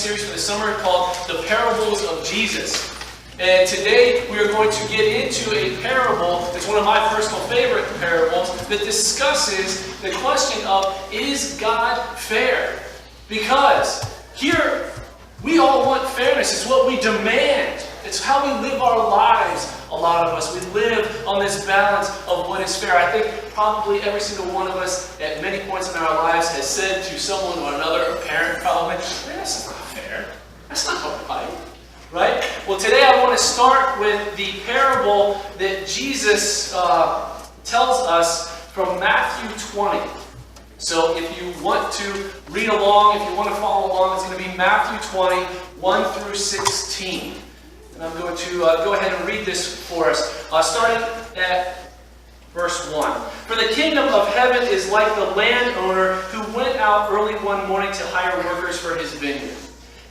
Series for the summer called The Parables of Jesus. And today we are going to get into a parable that's one of my personal favorite parables that discusses the question of, is God fair? Because here we all want fairness. It's what we demand. It's how we live our lives. A lot of us, we live on this balance of what is fair. I think probably every single one of us at many points in our lives has said to someone or another, a parent probably, that's not fair. That's not right. Right? Well, today I want to start with the parable that Jesus tells us from Matthew 20. So if you want to read along, if you want to follow along, it's going to be Matthew 20, 1 through 16. And I'm going to go ahead and read this for us, starting at verse 1. For the kingdom of heaven is like the landowner who went out early one morning to hire workers for his vineyard.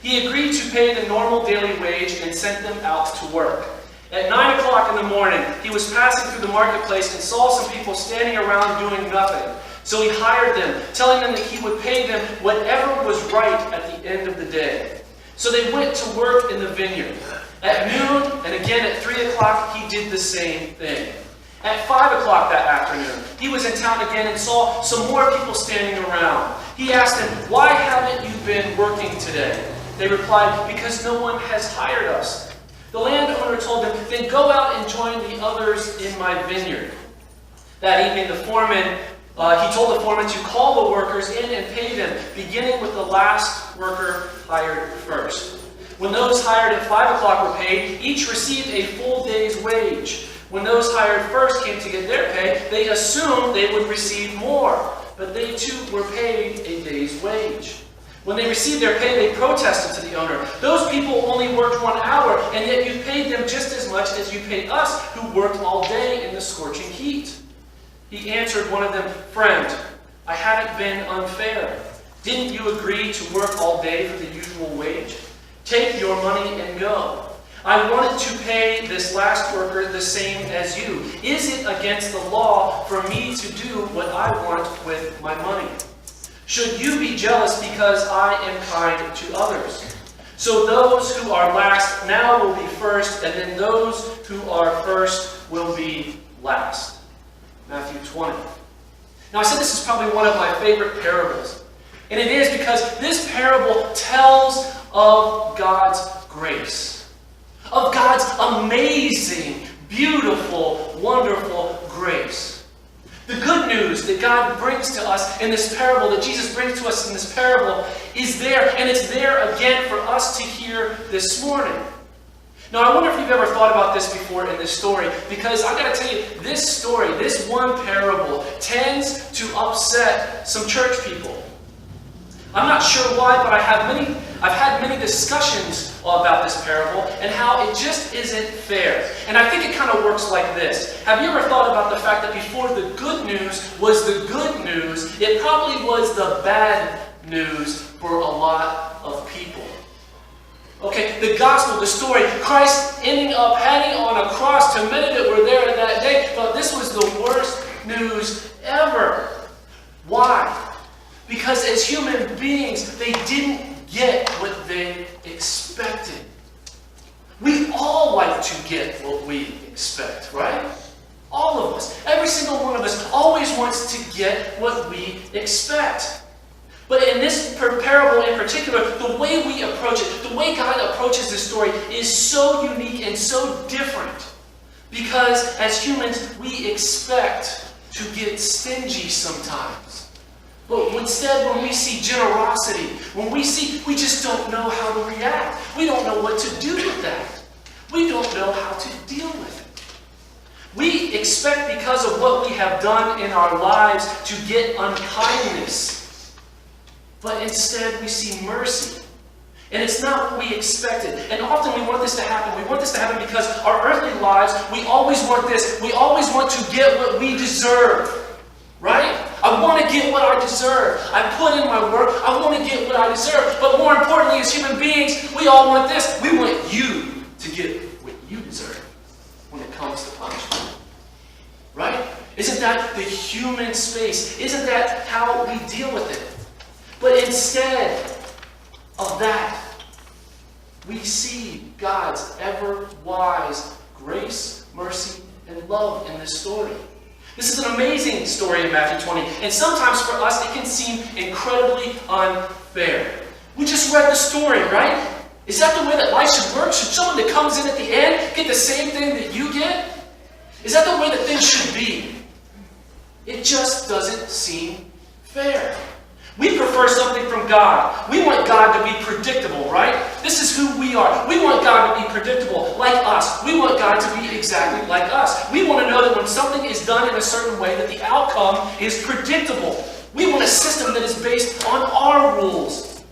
He agreed to pay the normal daily wage and sent them out to work. At 9 o'clock in the morning, he was passing through the marketplace and saw some people standing around doing nothing. So he hired them, telling them that he would pay them whatever was right at the end of the day. So they went to work in the vineyard. At noon, and again at 3 o'clock, he did the same thing. At 5 o'clock that afternoon, he was in town again and saw some more people standing around. He asked them, "Why haven't you been working today?" They replied, "Because no one has hired us." The landowner told them, "Then go out and join the others in my vineyard." That evening, he told the foreman to call the workers in and pay them, beginning with the last worker hired first. When those hired at 5 o'clock were paid, each received a full day's wage. When those hired first came to get their pay, they assumed they would receive more, but they too were paid a day's wage. When they received their pay, they protested to the owner, "Those people only worked 1 hour, and yet you paid them just as much as you paid us, who worked all day in the scorching heat." He answered one of them, "Friend, I haven't been unfair. Didn't you agree to work all day for the usual wage? Take your money and go. I wanted to pay this last worker the same as you. Is it against the law for me to do what I want with my money? Should you be jealous because I am kind to others? So those who are last now will be first, and then those who are first will be last." Matthew 20. Now I said this is probably one of my favorite parables. And it is because this parable tells of God's grace. Of God's amazing, beautiful, wonderful grace. The good news that God brings to us in this parable, that Jesus brings to us in this parable, is there, and it's there again for us to hear this morning. Now, I wonder if you've ever thought about this before in this story, because I've got to tell you, this story, this one parable, tends to upset some church people. I'm not sure why, but I've had many discussions about this parable and how it just isn't fair. And I think it kind of works like this. Have you ever thought about the fact that before the good news was the good news, it probably was the bad news for a lot of people? Okay, the gospel, the story, Christ ending up hanging on a cross to many that were there in that day, thought this was the worst news ever. Why? Because as human beings, they didn't get what they expected. We all like to get what we expect, right? All of us. Every single one of us always wants to get what we expect. But in this parable in particular, the way we approach it, the way God approaches this story is so unique and so different. Because as humans, we expect to get stingy sometimes. But instead, when we see generosity, we just don't know how to react. We don't know what to do with that. We don't know how to deal with it. We expect, because of what we have done in our lives, to get unkindness. But instead, we see mercy. And it's not what we expected. And often we want this to happen. We want this to happen because our earthly lives, we always want this. We always want to get what we deserve. Right? I want to get what I deserve. I put in my work. I want to get what I deserve. But more importantly, as human beings, we all want this. We want you to get what you deserve when it comes to punishment. Right? Isn't that the human space? Isn't that how we deal with it? But instead of that, we see God's ever-wise grace, mercy, and love in this story. This is an amazing story in Matthew 20, and sometimes for us it can seem incredibly unfair. We just read the story, right? Is that the way that life should work? Should someone that comes in at the end get the same thing that you get? Is that the way that things should be? It just doesn't seem fair. We prefer something from God. We want God to be predictable, right? This is who we are. We want God to be predictable, like us. We want God to be exactly like us. We want to know that when something is done in a certain way, that the outcome is predictable. We want a system that is based on our rules.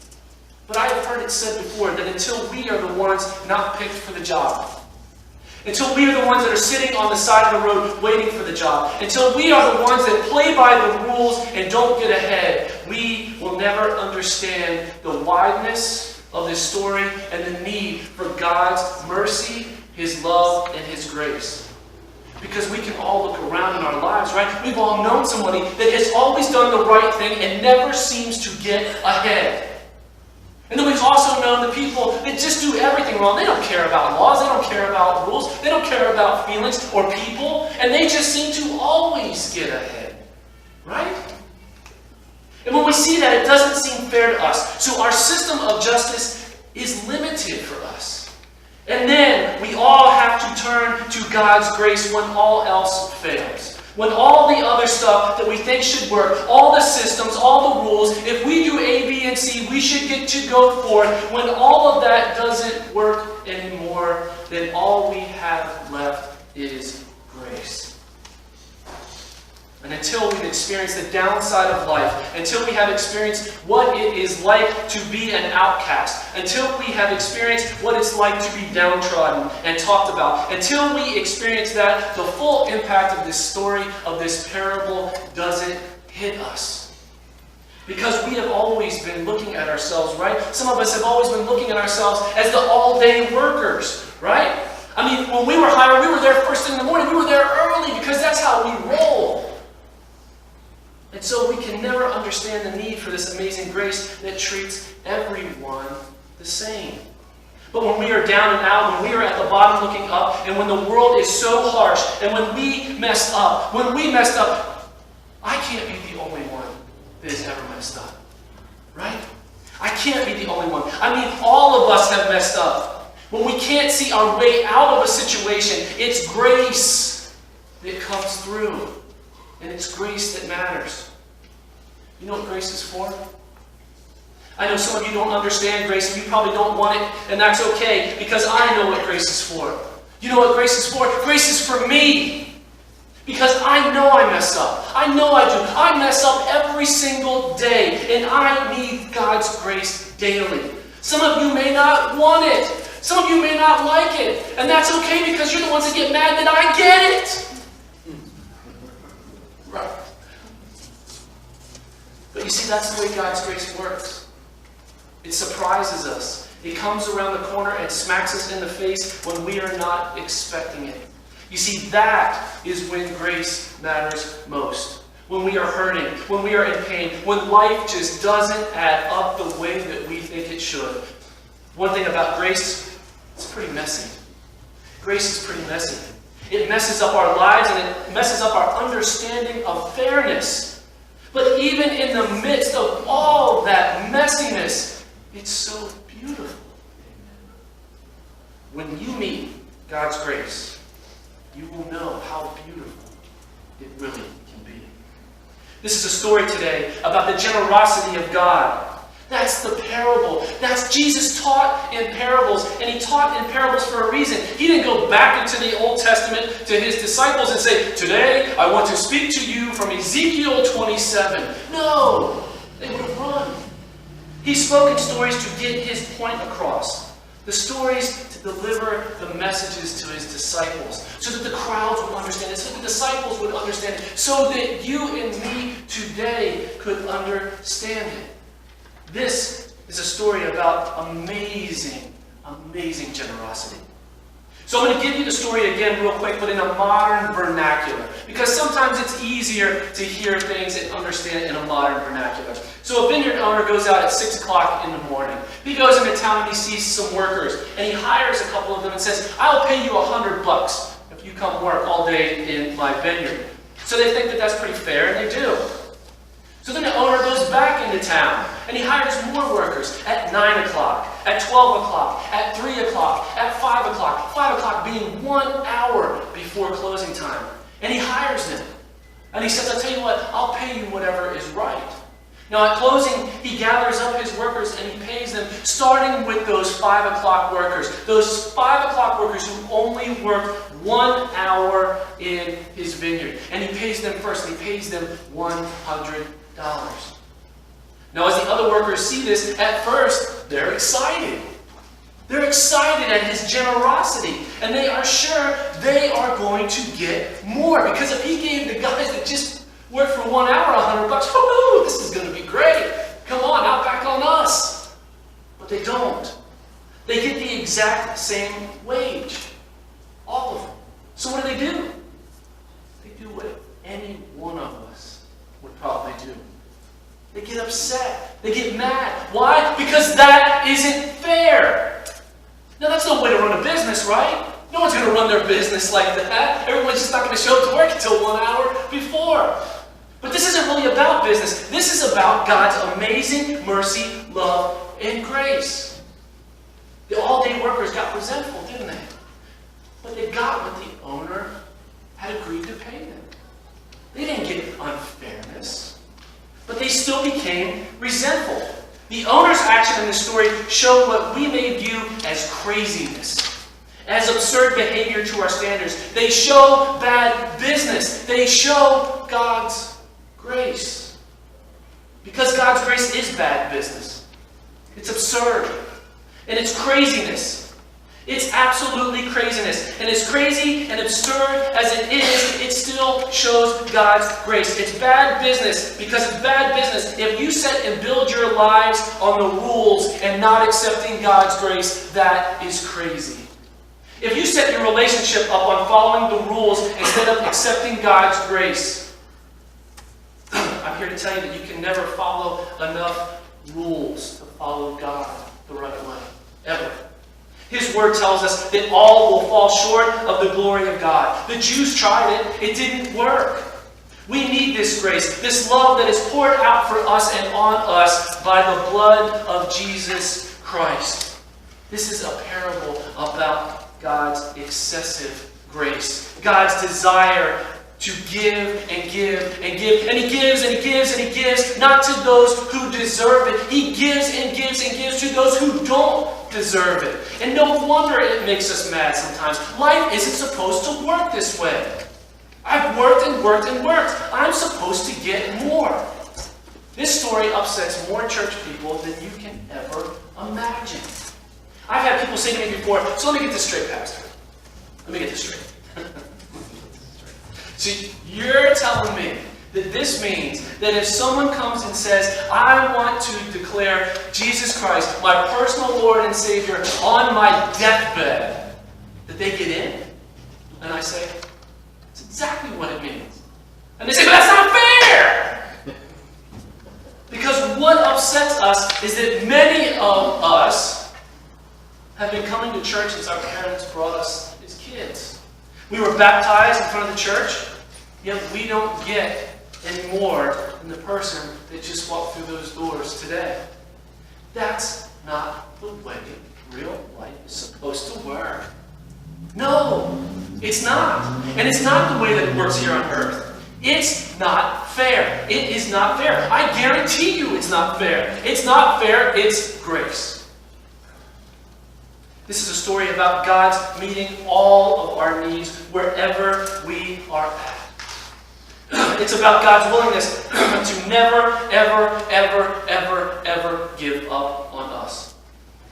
But I have heard it said before that until we are the ones not picked for the job, until we are the ones that are sitting on the side of the road waiting for the job, until we are the ones that play by the rules and don't get ahead, we will never understand the wideness of this story and the need for God's mercy, His love, and His grace. Because we can all look around in our lives, right? We've all known somebody that has always done the right thing and never seems to get ahead. And then we've also known the people that just do everything wrong. They don't care about laws. They don't care about rules. They don't care about feelings or people. And they just seem to always get ahead. Right? And when we see that, it doesn't seem fair to us. So our system of justice is limited for us. And then we all have to turn to God's grace when all else fails. When all the other stuff that we think should work, all the systems, all the rules, if we do A, B, and C, we should get to go forth. When all of that doesn't work anymore, then all we have left is grace. And until we've experienced the downside of life, until we have experienced what it is like to be an outcast, until we have experienced what it's like to be downtrodden and talked about, until we experience that, the full impact of this story, of this parable, doesn't hit us. Because we have always been looking at ourselves, right? Some of us have always been looking at ourselves as the all-day workers, right? I mean, when we were hired, we were there first thing in the morning. We were there early because that's how we roll. And so we can never understand the need for this amazing grace that treats everyone the same. But when we are down and out, when we are at the bottom looking up, and when the world is so harsh, and when we mess up, I can't be the only one that has ever messed up. Right? I can't be the only one. I mean, all of us have messed up. When we can't see our way out of a situation, it's grace that comes through. And it's grace that matters. You know what grace is for? I know some of you don't understand grace, and you probably don't want it, and that's okay, because I know what grace is for. You know what grace is for? Grace is for me. Because I know I mess up. I know I do. I mess up every single day, and I need God's grace daily. Some of you may not want it. Some of you may not like it, and that's okay, because you're the ones that get mad that I get it. Right. But you see, that's the way God's grace works. It surprises us. It comes around the corner and smacks us in the face when we are not expecting it. You see, that is when grace matters most. When we are hurting, when we are in pain, when life just doesn't add up the way that we think it should. One thing about grace, it's pretty messy. Grace is pretty messy. It messes up our lives, and it messes up our understanding of fairness. But even in the midst of all that messiness, it's so beautiful. When you meet God's grace, you will know how beautiful it really can be. This is a story today about the generosity of God. That's the parable. That's Jesus taught in parables, and He taught in parables for a reason. He didn't go back into the Old Testament to His disciples and say, "Today I want to speak to you from Ezekiel 27. No, they would have run. He spoke in stories to get His point across. The stories to deliver the messages to His disciples, so that the crowds would understand it, so that the disciples would understand it, so that you and me today could understand it. This is a story about amazing, amazing generosity. So I'm going to give you the story again real quick, but in a modern vernacular. Because sometimes it's easier to hear things and understand in a modern vernacular. So a vineyard owner goes out at 6 o'clock in the morning. He goes into town and he sees some workers. And he hires a couple of them and says, I'll pay you $100 if you come work all day in my vineyard. So they think that that's pretty fair, and they do. So then the owner goes back into town, and he hires more workers at 9 o'clock, at 12 o'clock, at 3 o'clock, at 5 o'clock, 5 o'clock being 1 hour before closing time. And he hires them. And he says, I'll tell you what, I'll pay you whatever is right. Now at closing, he gathers up his workers and he pays them, starting with those 5 o'clock workers. Those 5 o'clock workers who only worked 1 hour in his vineyard. And he pays them first, and he pays them $100. Now as the other workers see this, at first, they're excited. They're excited at his generosity. And they are sure they are going to get more. Because if he gave the guys that just worked for 1 hour $100, woohoo, this is going to be great. Come on, out back on us. But they don't. They get the exact same wage. All of them. So what do? They do what any one of us would probably do. They get upset. They get mad. Why? Because that isn't fair. Now that's no way to run a business, right? No one's going to run their business like that. Everyone's just not going to show up to work until 1 hour before. But this isn't really about business. This is about God's amazing mercy, love, and grace. The all-day workers got resentful, didn't they? But they got what the owner had agreed to pay them. They didn't get unfairness, but they still became resentful. The owner's action in this story showed what we may view as craziness, as absurd behavior to our standards. They show bad business. They show God's grace. Because God's grace is bad business. It's absurd. And it's craziness. It's absolutely craziness. And as crazy and absurd as it is, it still shows God's grace. It's bad business because it's bad business if you set and build your lives on the rules and not accepting God's grace. That is crazy. If you set your relationship up on following the rules instead of accepting God's grace, I'm here to tell you that you can never follow enough rules to follow God the right way. Ever. His word tells us that all will fall short of the glory of God. The Jews tried it. It didn't work. We need this grace, this love that is poured out for us and on us by the blood of Jesus Christ. This is a parable about God's excessive grace. God's desire to give and give and give. And He gives and He gives and He gives, not to those who deserve it. He gives and gives and gives to those who don't deserve it. And no wonder it makes us mad sometimes. Life isn't supposed to work this way. I've worked and worked and worked. I'm supposed to get more. This story upsets more church people than you can ever imagine. I've had people say to me before, so let me get this straight, Pastor. Let me get this straight. See, you're telling me that this means that if someone comes and says, I want to declare Jesus Christ, my personal Lord and Savior, on my deathbed, that they get in? And I say, that's exactly what it means. And they say, but that's not fair! Because what upsets us is that many of us have been coming to church since our parents brought us as kids. We were baptized in front of the church, yet we don't get any more than the person that just walked through those doors today. That's not the way real life is supposed to work. No, it's not. And it's not the way that it works here on earth. It's not fair. It is not fair. I guarantee you it's not fair. It's not fair, it's grace. This is a story about God's meeting all of our needs wherever we are at. It's about God's willingness to never, ever, ever, ever, ever give up on us.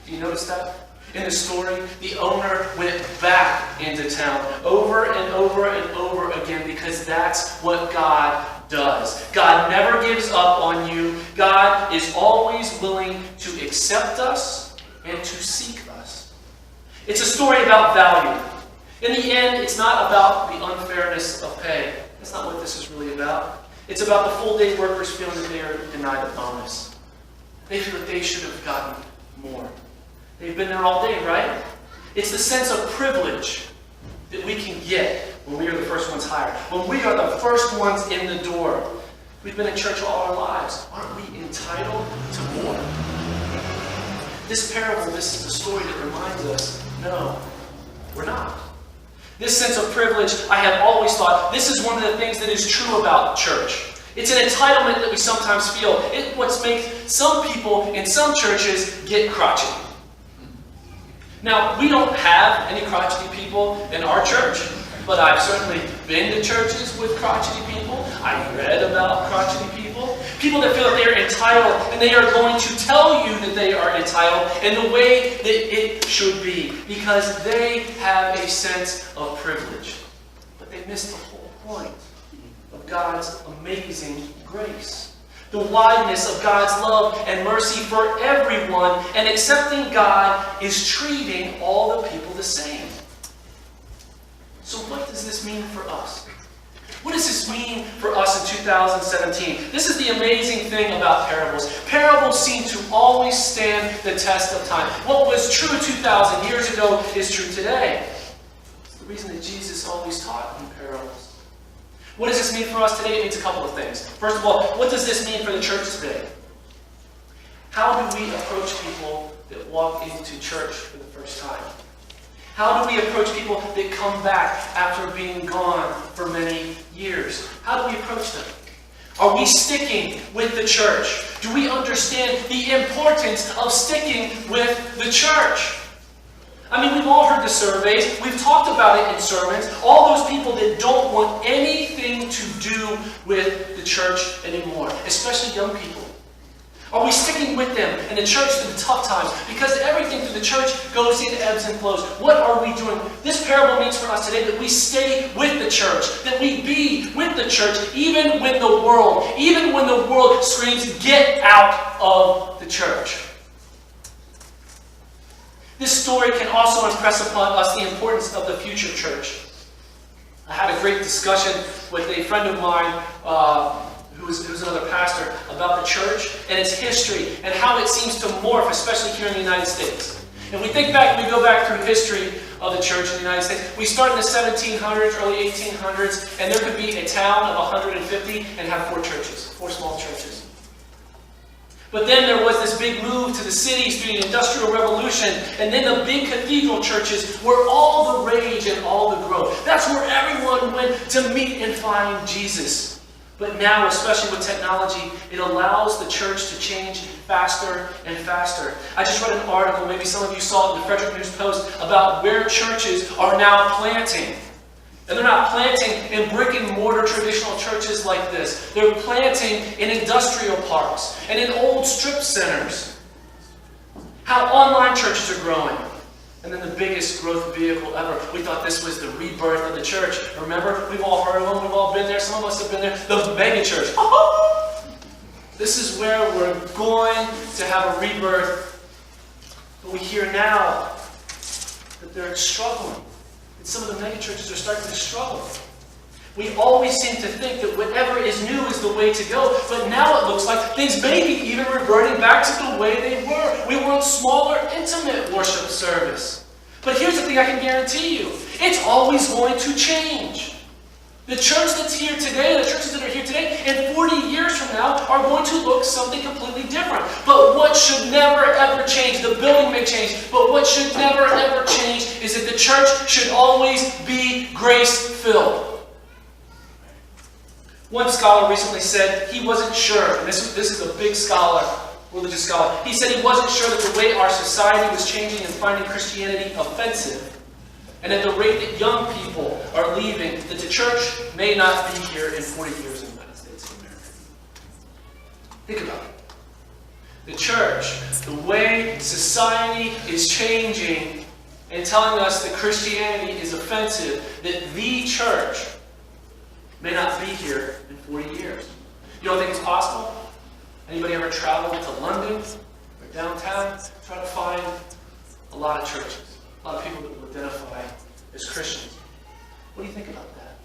Do you notice that? In the story, the owner went back into town over and over and over again because that's what God does. God never gives up on you. God is always willing to accept us and to seek us. It's a story about value. In the end, it's not about the unfairness of pay. That's not what this is really about. It's about the full-day workers feeling that they are denied a bonus. They feel that they should have gotten more. They've been there all day, right? It's the sense of privilege that we can get when we are the first ones hired. When we are the first ones in the door. We've been in church all our lives. Aren't we entitled to more? This parable, this is the story that reminds us, no, we're not. This sense of privilege, I have always thought, this is one of the things that is true about church. It's an entitlement that we sometimes feel. It's what makes some people in some churches get crotchety. Now, we don't have any crotchety people in our church, but I've certainly been to churches with crotchety people. I've read about crotchety people. People that feel that they are entitled, and they are going to tell you that they are entitled in the way that it should be, because they have a sense of privilege. But they miss the whole point of God's amazing grace. The wideness of God's love and mercy for everyone, and accepting God is treating all the people the same. So what does this mean for us? What does this mean for us in 2017? This is the amazing thing about parables. Parables seem to always stand the test of time. What was true 2,000 years ago is true today. It's the reason that Jesus always taught in parables. What does this mean for us today? It means a couple of things. First of all, what does this mean for the church today? How do we approach people that walk into church for the first time? How do we approach people that come back after being gone for many years? How do we approach them? Are we sticking with the church? Do we understand the importance of sticking with the church? I mean, we've all heard the surveys. We've talked about it in sermons. All those people that don't want anything to do with the church anymore, especially young people. Are we sticking with them in the church through the tough times? Because everything through the church goes in ebbs and flows. What are we doing? This parable means for us today that we stay with the church, that we be with the church even when the world screams, get out of the church. This story can also impress upon us the importance of the future church. I had a great discussion with a friend of mine who's another pastor about the church and its history and how it seems to morph, especially here in the United States. And we go back through history of the church in the United States. We start in the 1700s, early 1800s, and there could be a town of 150 and have 4 churches, 4 small churches. But then there was this big move to the cities through the Industrial Revolution, and then the big cathedral churches were all the rage and all the growth. That's where everyone went to meet and find Jesus. But now, especially with technology, it allows the church to change faster and faster. I just read an article, maybe some of you saw it in the Frederick News Post, about where churches are now planting. And they're not planting in brick and mortar traditional churches like this. They're planting in industrial parks and in old strip centers. How online churches are growing. And then the biggest growth vehicle ever. We thought this was the rebirth of the church. Remember? We've all heard of them. We've all been there. Some of us have been there. The mega church. This is where we're going to have a rebirth. But we hear now that they're struggling. And some of the mega churches are starting to struggle. We always seem to think that whatever is new is the way to go, but now it looks like things may be even reverting back to the way they were. We want smaller, intimate worship service. But here's the thing I can guarantee you. It's always going to change. The church that's here today, the churches that are here today, in 40 years from now are going to look something completely different. But what should never ever change, the building may change, but what should never ever change is that the church should always be grace-filled. One scholar recently said he wasn't sure, and this is a big scholar, religious scholar. He said he wasn't sure that the way our society was changing and finding Christianity offensive, and at the rate that young people are leaving, that the church may not be here in 40 years in the United States of America. Think about it. The church, the way society is changing and telling us that Christianity is offensive, that the church may not be here in 40 years. You don't think it's possible? Anybody ever traveled to London or downtown? Try to find a lot of churches. A lot of people that will identify as Christians. What do you think about that?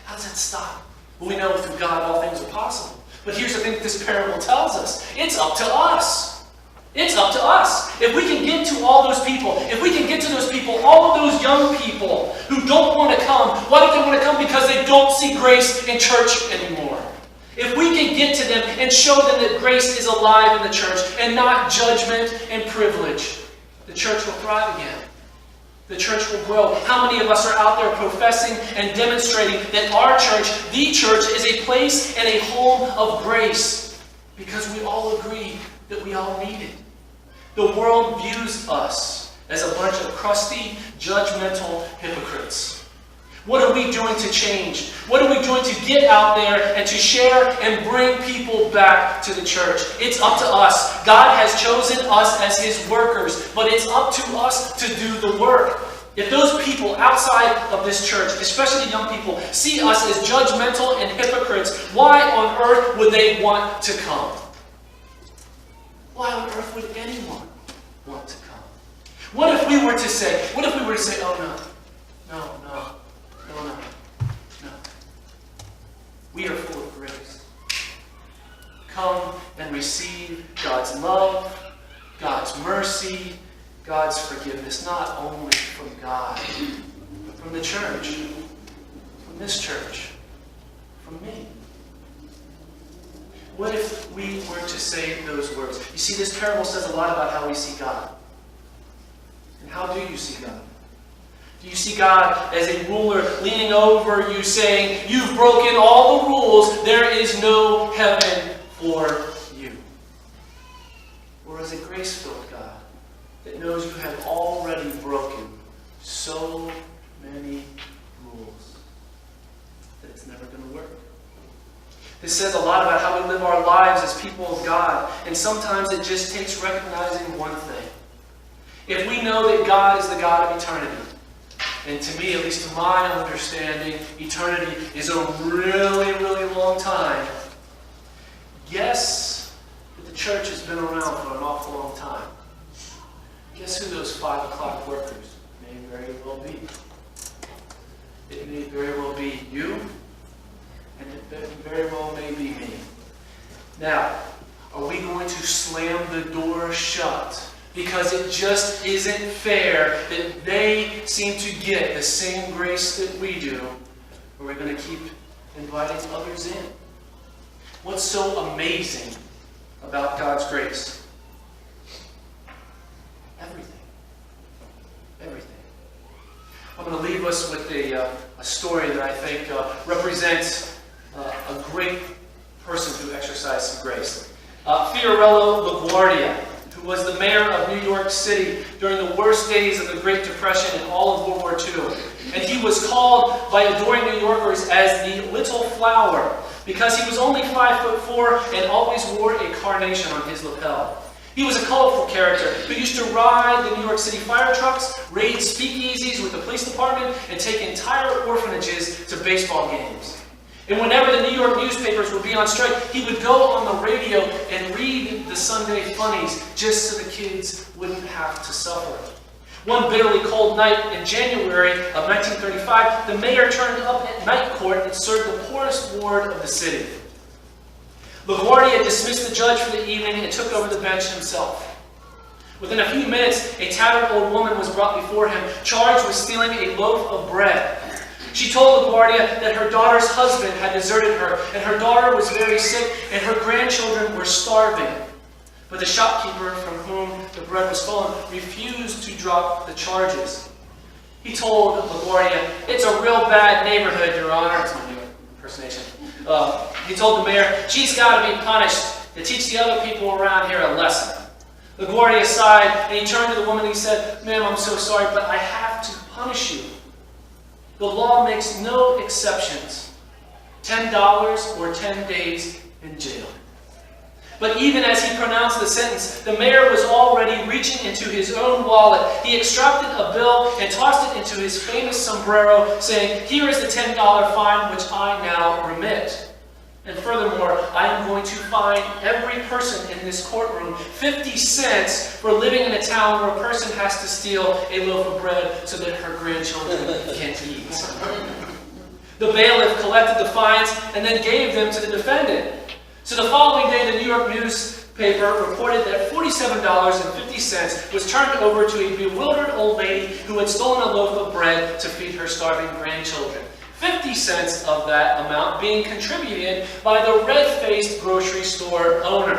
How does that stop? Well, we know through God all things are possible. But here's the thing that this parable tells us. It's up to us. It's up to us. If we can get to all those people, if we can get to those people, all of those young people who don't want to come, why don't they want to come? Because they don't see grace in church anymore. If we can get to them and show them that grace is alive in the church and not judgment and privilege, the church will thrive again. The church will grow. How many of us are out there professing and demonstrating that our church, the church, is a place and a home of grace? Because we all agree that we all need it. The world views us as a bunch of crusty, judgmental hypocrites. What are we doing to change? What are we doing to get out there and to share and bring people back to the church? It's up to us. God has chosen us as His workers, but it's up to us to do the work. If those people outside of this church, especially young people, see us as judgmental and hypocrites, why on earth would they want to come? Why on earth would anyone want to come? What if we were to say, oh no. We are full of grace. Come and receive God's love, God's mercy, God's forgiveness, not only from God, but from the church, from this church, from me. What if we were to say those words? You see, this parable says a lot about how we see God. And how do you see God? Do you see God as a ruler leaning over you saying, you've broken all the rules, there is no heaven for you? Or as a grace-filled God that knows you have already broken so many rules that it's never going to work? This says a lot about how we live our lives as people of God, and sometimes it just takes recognizing one thing. If we know that God is the God of eternity, and to me, at least to my understanding, eternity is a really, really long time. Guess that the church has been around for an awful long time. Guess who those 5 o'clock workers may very well be? It may very well be you, and it very well may be me. Now, are we going to slam the door shut because it just isn't fair that they seem to get the same grace that we do? Or are we going to keep inviting others in? What's so amazing about God's grace? Everything. Everything. I'm going to leave us with a story that I think represents a great person who exercised some grace. Fiorello LaGuardia, who was the mayor of New York City during the worst days of the Great Depression and all of World War II. And he was called by adoring New Yorkers as the Little Flower because he was only 5'4" and always wore a carnation on his lapel. He was a colorful character who used to ride the New York City fire trucks, raid speakeasies with the police department, and take entire orphanages to baseball games. And whenever the New York newspapers would be on strike, he would go on the radio and read the Sunday funnies just so the kids wouldn't have to suffer. One bitterly cold night in January of 1935, the mayor turned up at night court and served the poorest ward of the city. LaGuardia dismissed the judge for the evening and took over the bench himself. Within a few minutes, a tattered old woman was brought before him, charged with stealing a loaf of bread. She told LaGuardia that her daughter's husband had deserted her, and her daughter was very sick, and her grandchildren were starving. But the shopkeeper from whom the bread was stolen refused to drop the charges. He told LaGuardia, "It's a real bad neighborhood, Your Honor." It's my new impersonation. He told the mayor, "She's got to be punished to teach the other people around here a lesson." LaGuardia sighed, and he turned to the woman and he said, "Ma'am, I'm so sorry, but I have to punish you. The law makes no exceptions. $10 or 10 days in jail." But even as he pronounced the sentence, the mayor was already reaching into his own wallet. He extracted a bill and tossed it into his famous sombrero, saying, "Here is the $10 fine which I now remit." And furthermore, I am going to fine every person in this courtroom 50 cents for living in a town where a person has to steal a loaf of bread so that her grandchildren can eat. The bailiff collected the fines and then gave them to the defendant. So the following day, the New York newspaper reported that $47.50 was turned over to a bewildered old lady who had stolen a loaf of bread to feed her starving grandchildren. 50 cents of that amount being contributed by the red-faced grocery store owner.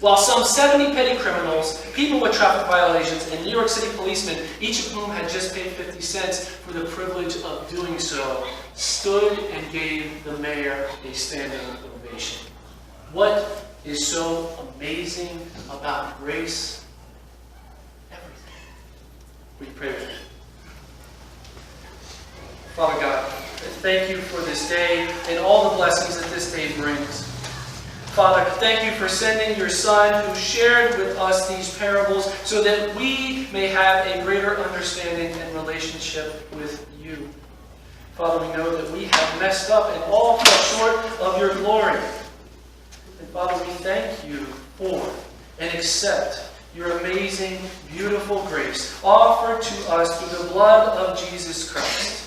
While some 70 petty criminals, people with traffic violations, and New York City policemen, each of whom had just paid 50 cents for the privilege of doing so, stood and gave the mayor a standing ovation. What is so amazing about grace? Everything. We pray with you. Father God, thank you for this day and all the blessings that this day brings. Father, thank you for sending your Son who shared with us these parables so that we may have a greater understanding and relationship with you. Father, we know that we have messed up and all fall short of your glory. And Father, we thank you for and accept your amazing, beautiful grace offered to us through the blood of Jesus Christ.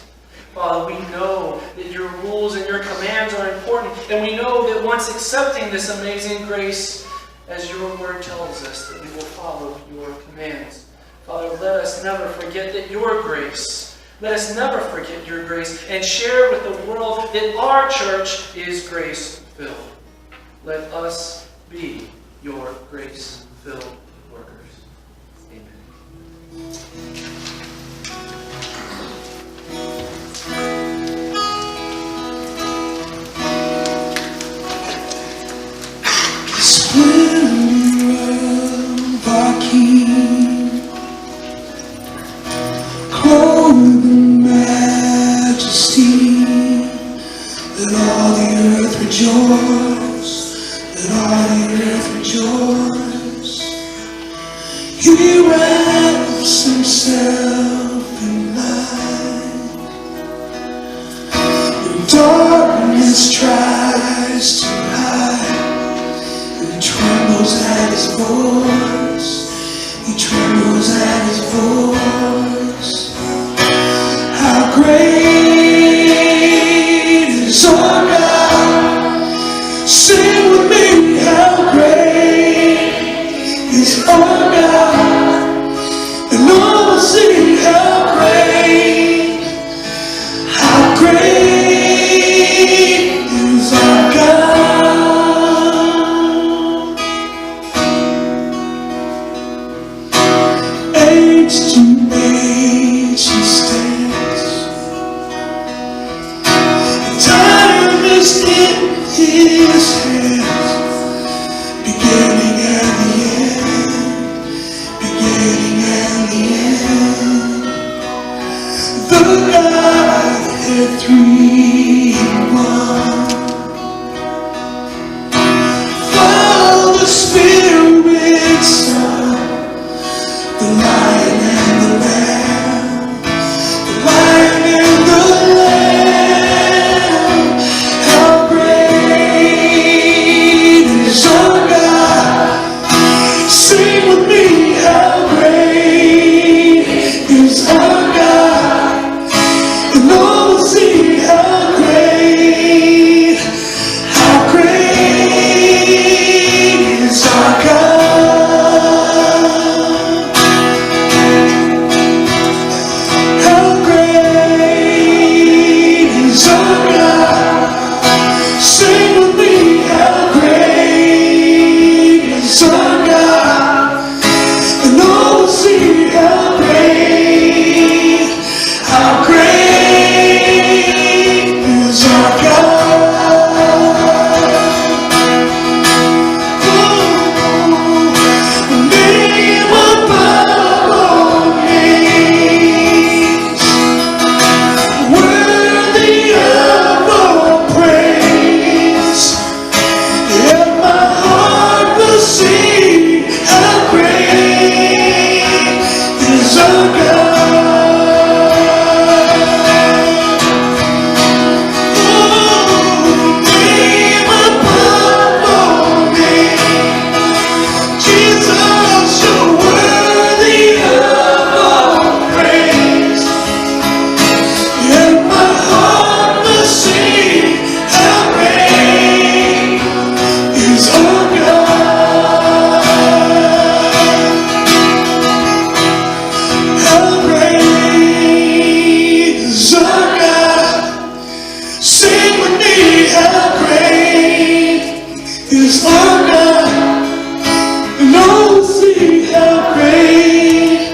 Father, we know that your rules and your commands are important, and we know that once accepting this amazing grace, as your word tells us, that we will follow your commands. Father, let us never forget that your grace, let us never forget your grace, and share with the world that our church is grace-filled. Let us be your grace-filled workers. Amen. Clothed in majesty, let all the earth rejoice, let all the earth rejoice. He wraps himself in light, when darkness tries to hide, he trembles at his voice, he trembles at his voice. How great is our God? Sing with me, how great is our God? And all will sing, how is our God, and all will see how great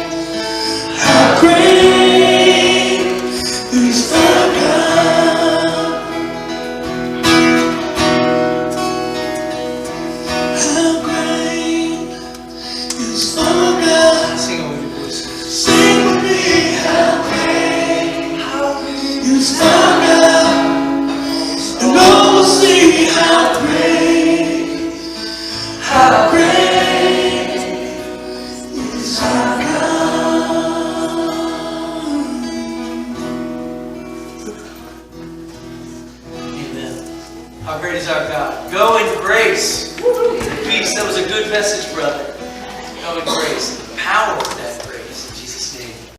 is our God. How great is our God. Sing it with your voice. Sing with me, how great is our God. And all will see how great is our God. Amen. How great is our God? Go in grace. Peace. That was a good message, brother. Go in grace. The power of that grace.